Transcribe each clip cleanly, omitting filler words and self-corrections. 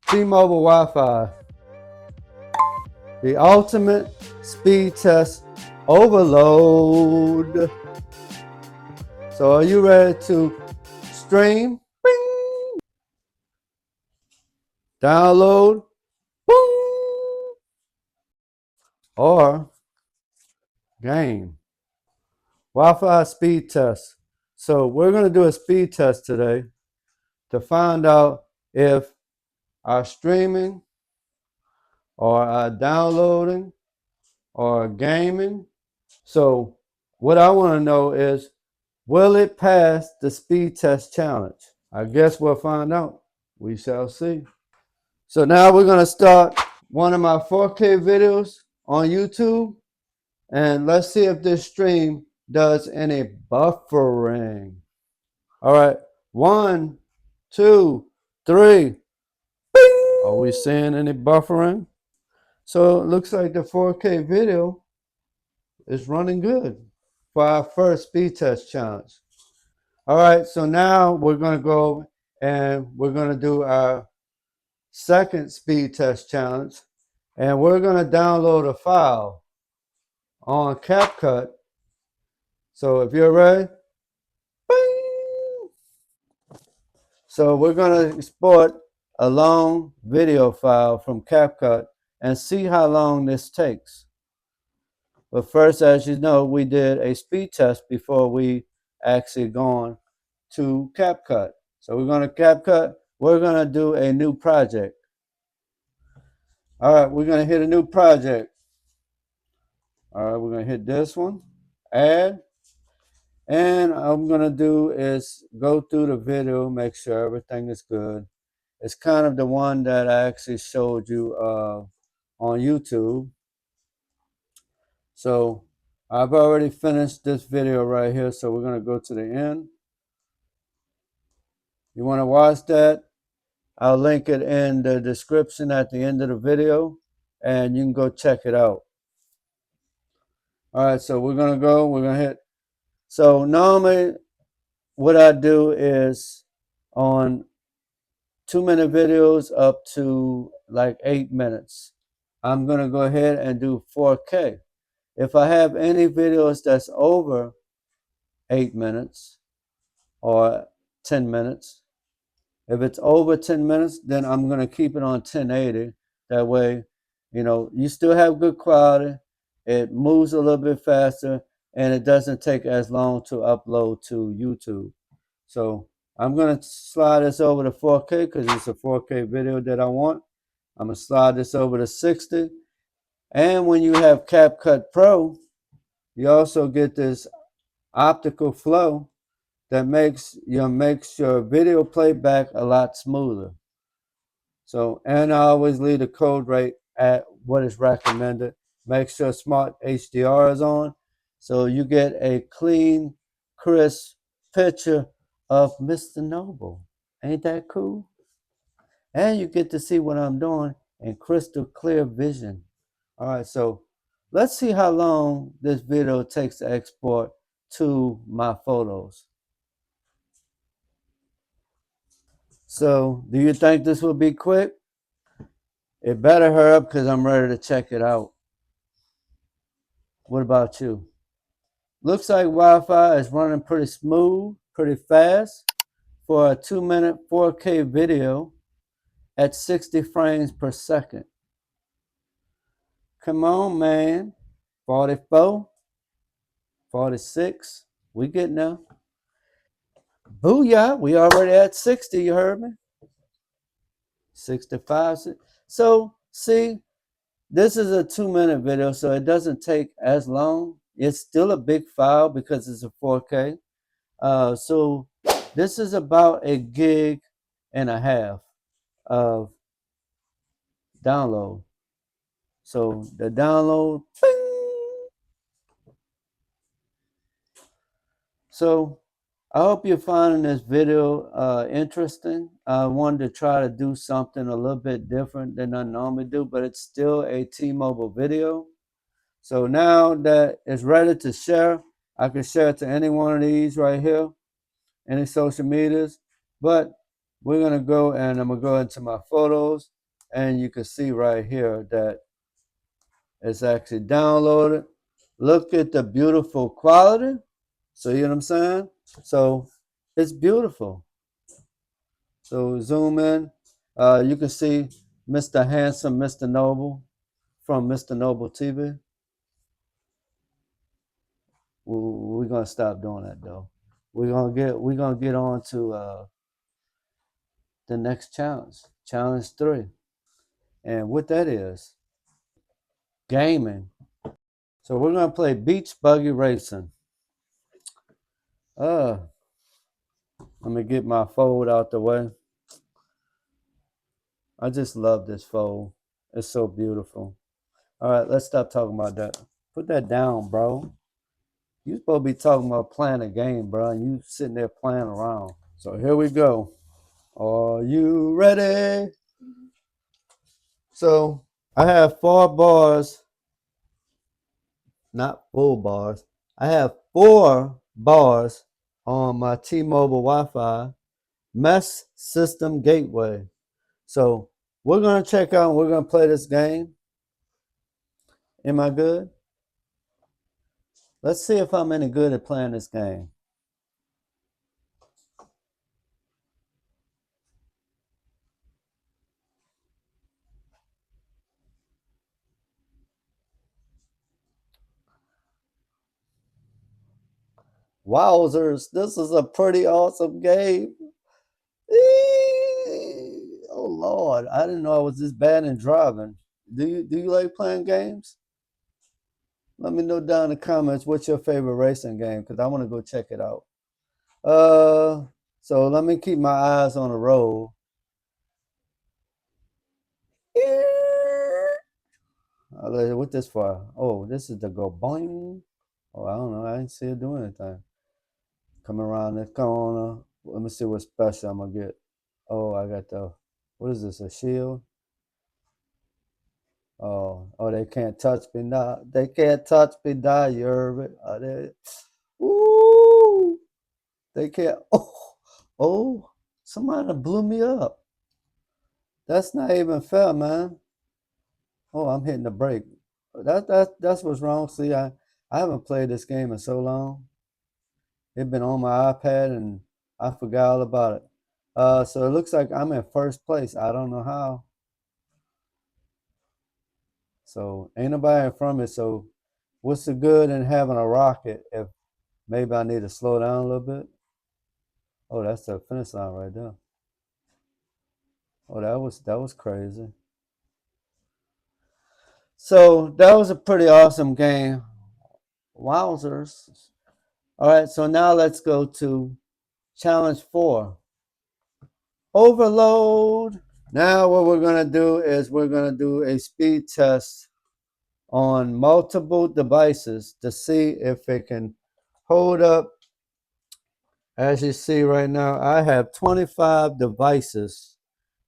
T-Mobile Wi-Fi, the ultimate speed test overload. So are you ready to stream, bing, download, boom, or game? Wi-Fi speed test. So we're going to do a speed test today to find out if our streaming or our downloading or gaming. So what I want to know is, will it pass the speed test challenge? I guess we'll find out. We shall see. So now we're going to start one of my 4K videos on YouTube, and let's see if this stream does any buffering. All right, 1, 2, 3. Bing! Are we seeing any buffering? So it looks like the 4K video is running good for our first speed test challenge. All right, so now we're going to go and we're going to do our second speed test challenge, and we're going to download a file on CapCut. So if you're ready, bing! So we're going to export a long video file from CapCut and see how long this takes. But first, as you know, we did a speed test before we actually gone to CapCut. So we're going to CapCut. We're going to do a new project. All right, we're going to hit a new project. All right, we're going to hit this one, add. And I'm going to do is go through the video, make sure everything is good. It's kind of the one that I actually showed you on YouTube. So I've already finished this video right here, so we're going to go to the end. You want to watch that? I'll link it in the description at the end of the video, and you can go check it out. All right, so we're going to hit. So normally what I do is on 2-minute videos up to like 8 minutes, I'm going to go ahead and do 4K. If I have any videos that's over 8 minutes or 10 minutes, if it's over 10 minutes, then I'm going to keep it on 1080. That way, you still have good quality. It moves a little bit faster, and it doesn't take as long to upload to YouTube. So I'm going to slide this over to 4K because it's a 4K video that I want. I'm going to slide this over to 60. And when you have CapCut Pro, you also get this optical flow that makes your video playback a lot smoother. So, and I always leave the code rate at what is recommended. Make sure Smart HDR is on, so you get a clean, crisp picture of Mr. Noble. Ain't that cool? And you get to see what I'm doing in crystal clear vision. All right, so let's see how long this video takes to export to my photos. So, do you think this will be quick? It better hurry up because I'm ready to check it out. What about you? Looks like Wi-Fi is running pretty smooth, pretty fast for a 2-minute 4K video at 60 frames per second. Come on, man. 44, 46, we getting there. Booyah, we already at 60, you heard me? 65. So, see, this is a 2-minute video, so it doesn't take as long. It's still a big file because it's a 4K. So this is about 1.5 gigs of download. So the download, bing. So I hope you're finding this video interesting. I wanted to try to do something a little bit different than I normally do, but it's still a T-Mobile video. So now that it's ready to share, I can share it to any one of these right here, any social medias. But we're going to go and I'm going to go into my photos. And you can see right here that it's actually downloaded. Look at the beautiful quality. So you know what I'm saying? So it's beautiful. So zoom in. You can see Mr. Handsome, Mr. Noble from Mr. Noble TV. We're gonna stop doing that though. We're gonna get on to the next challenge, challenge 3, and what that is gaming. So we're gonna play beach buggy racing. Uh, Let me get my fold out the way. I just love this fold. It's so beautiful. All right, let's stop talking about that. Put that down, bro. You supposed to be talking about playing a game, bro, and you sitting there playing around. So here we go. Are you ready? So I have 4 bars, not full bars. I have 4 bars on my T-Mobile Wi-Fi mesh system gateway. So we're gonna check out and we're gonna play this game. Am I good? Let's see if I'm any good at playing this game. Wowzers, this is a pretty awesome game. Oh Lord, I didn't know I was this bad in driving. Do you like playing games? Let me know down in the comments what's your favorite racing game, because I want to go check it out. So let me keep my eyes on the road. What this for? Oh, this is to go boing. Oh, I don't know. I didn't see it doing anything. Coming around this corner. Let me see what special I'm gonna get. Oh, I got the. What is this? A shield? Oh, they can't touch me now. They can't touch me now. You heard it? Ooh, they can't. Oh, somebody blew me up. That's not even fair, man. Oh, I'm hitting the brake. That's what's wrong. See, I haven't played this game in so long. It's been on my iPad and I forgot all about it. So it looks like I'm in first place. I don't know how. So ain't nobody in front of me. So what's the good in having a rocket if maybe I need to slow down a little bit? Oh, that's the finish line right there. Oh, that was crazy. So that was a pretty awesome game. Wowzers. All right, so now let's go to challenge 4. Overload. Now what we're gonna do is we're gonna do a speed test on multiple devices to see if it can hold up. As you see right now, I have 25 devices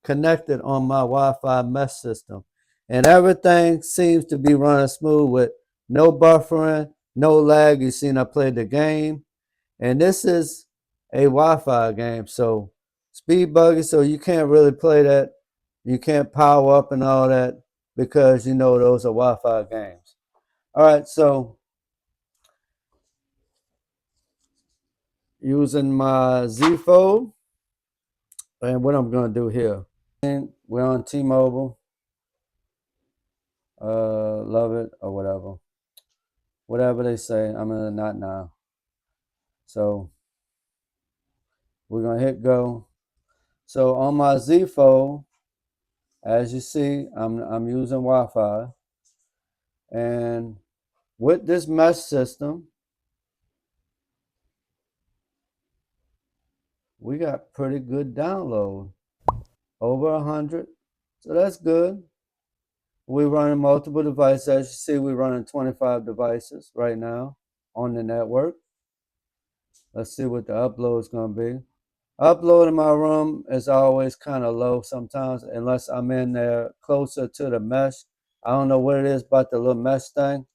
connected on my Wi-Fi mesh system, and everything seems to be running smooth with no buffering, no lag. You seen I played the game, and this is a Wi-Fi game, so speed buggy, so you can't really play that. You can't power up and all that because you know those are Wi-Fi games. All right, so using my Z Fold, and what I'm gonna do here. And we're on T-Mobile. Love it or whatever. Whatever they say, I'm gonna not now. So we're gonna hit go. So on my Z Fold, as you see, I'm using Wi-Fi, and with this mesh system, we got pretty good download, over 100. So that's good. We're running multiple devices. As you see, we're running 25 devices right now on the network. Let's see what the upload is going to be. Upload in my room is always kind of low sometimes, unless I'm in there closer to the mesh. I don't know what it is about the little mesh thing,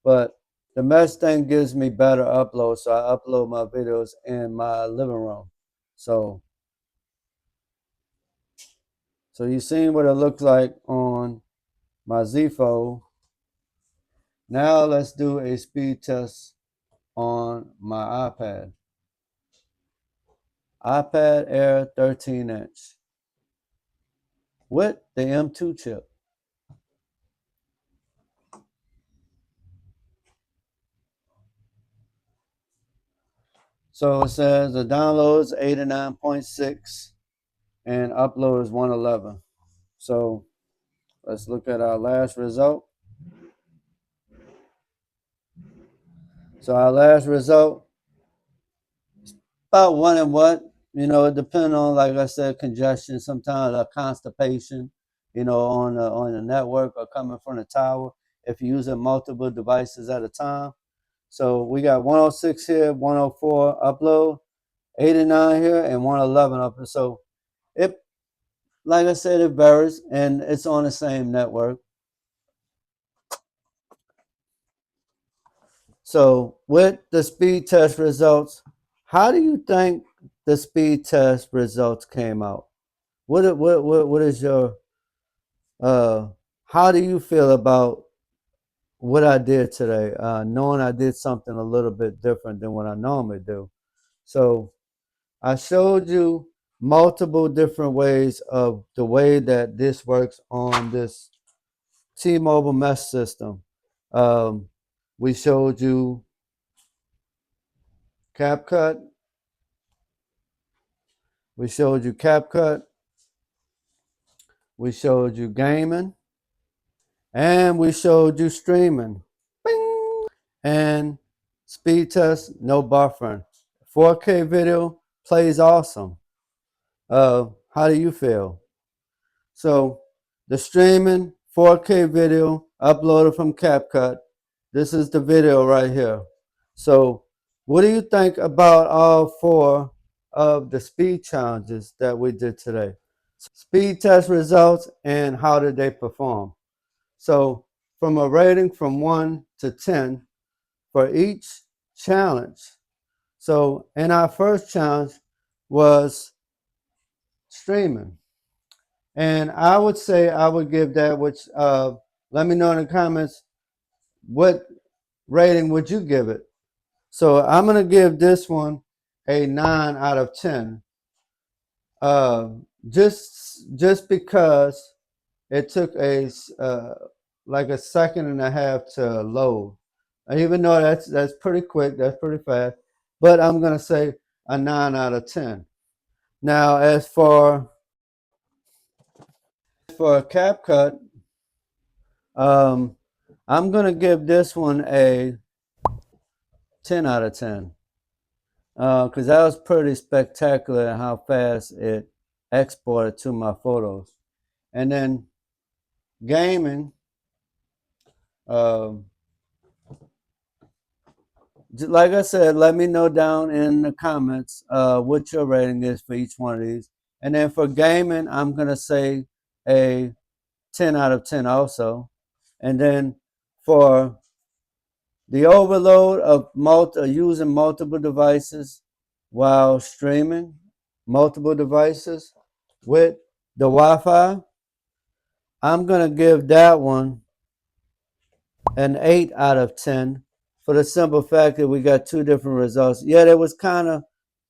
but the mesh thing gives me better upload. So I upload my videos in my living room. So So you've seen what it looks like on my Z Fold. Now let's do a speed test on my iPad. iPad Air 13-inch with the M2 chip. So it says the download is 89.6 and upload is 111. So let's look at our last result. So our last result, about one and what, it depends on, like I said, congestion, sometimes a constipation, on the network or coming from the tower if you're using multiple devices at a time. So we got 106 here, 104 upload, 89 here, and 111 up. So it, like I said, it varies, and it's on the same network. So with the speed test results, how do you think the speed test results came out? What is your uh how do you feel about what I did today? Knowing I did something a little bit different than what I normally do. So I showed you multiple different ways of the way that this works on this T-Mobile mesh system. Um, we showed you CapCut. We showed you CapCut. We showed you gaming. And we showed you streaming. Bing! And speed test, no buffering. 4K video plays awesome. How do you feel? So the streaming 4K video uploaded from CapCut. This is the video right here. So what do you think about all four of the speed challenges that we did today? Speed test results and how did they perform? So from a rating from 1 to 10 for each challenge. So in our first challenge was streaming. And I would say I would give that, which let me know in the comments, what rating would you give it? So I'm going to give this one a 9 out of 10. Uh, just because it took like a second and a half to load. Even though that's pretty quick, that's pretty fast, but I'm gonna say a 9 out of 10. Now, as for CapCut, um, I'm gonna give this one a 10 out of 10 because that was pretty spectacular how fast it exported to my photos. And then gaming, um, like I said, let me know down in the comments what your rating is for each one of these. And then for gaming, I'm going to say a 10 out of 10 also. And then for the overload of using multiple devices while streaming, multiple devices with the Wi-Fi, I'm going to give that one an 8 out of 10 for the simple fact that we got two different results. Yeah, it was kind of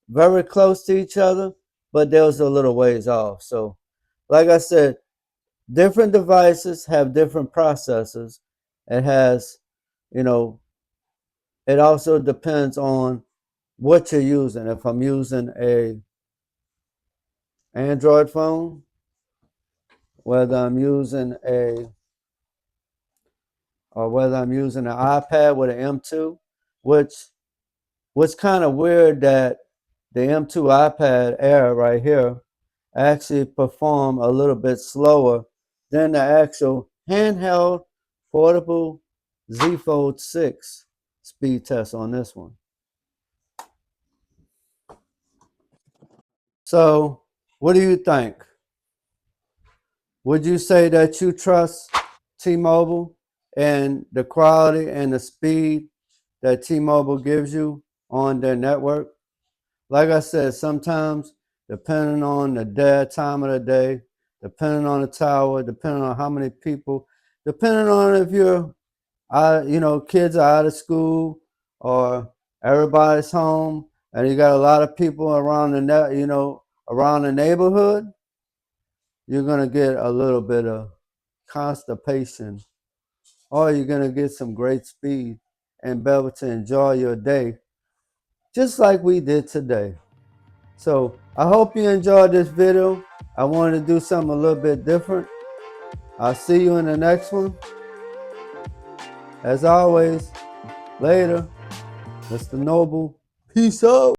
very close to each other, but there was a little ways off. So, like I said, different devices have different processors. It has, you know, it also depends on what you're using. If I'm using a Android phone, whether I'm using whether I'm using an iPad with an M2, which was kind of weird that the M2 iPad Air right here actually perform a little bit slower than the actual handheld portable Z Fold 6 speed test on this one. So, what do you think? Would you say that you trust T-Mobile and the quality and the speed that T-Mobile gives you on their network? Like I said, sometimes depending on the time of the day, depending on the tower, depending on how many people, depending on if you're, kids are out of school or everybody's home, and you got a lot of people around around the neighborhood, you're gonna get a little bit of constipation, or you're gonna get some great speed and be able to enjoy your day, just like we did today. So I hope you enjoyed this video. I wanted to do something a little bit different. I'll see you in the next one. As always, later, Mr. Noble. Peace out.